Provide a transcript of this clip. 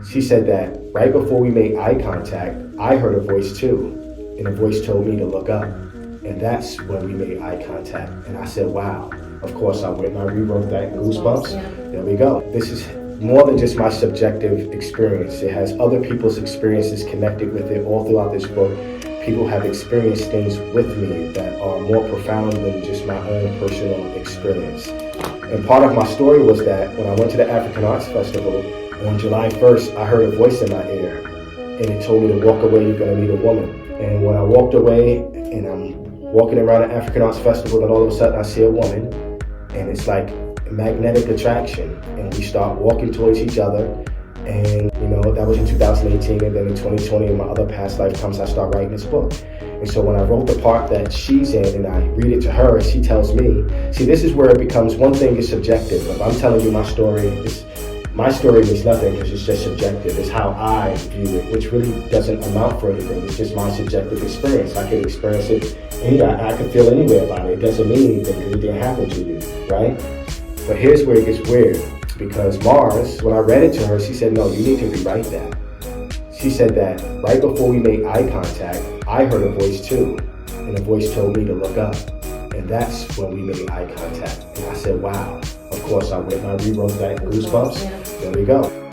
She said that right before we made eye contact, I heard a voice too. And the voice told me to look up. And that's when we made eye contact. And I said, wow. Of course, I went and I rewrote that in Goosebumps. There we go. This is more than just my subjective experience. It has other people's experiences connected with it all throughout this book. People have experienced things with me that are more profound than just my own personal experience. And part of my story was that when I went to the African Arts Festival on July 1st, I heard a voice in my ear and it told me to walk away, you're gonna meet a woman. And when I walked away and I'm walking around the African Arts Festival, then all of a sudden I see a woman and it's like magnetic attraction. And we start walking towards each other. And that was in 2018, and then in 2020, in my other past lifetimes, I start writing this book. And so when I wrote the part that she's in and I read it to her, she tells me, see, this is where it becomes, one thing is subjective. If I'm telling you my story means nothing because it's just subjective. It's how I view it, which really doesn't amount for anything. It's just my subjective experience. I can experience it I can feel anywhere about it. It doesn't mean anything because it didn't happen to you, right? But here's where it gets weird. Because Mars, when I read it to her, she said, no, you need to rewrite that. She said that right before we made eye contact, I heard a voice too. And the voice told me to look up. And that's when we made eye contact. And I said, wow. Of course, I went and I rewrote that in Goosebumps. There we go.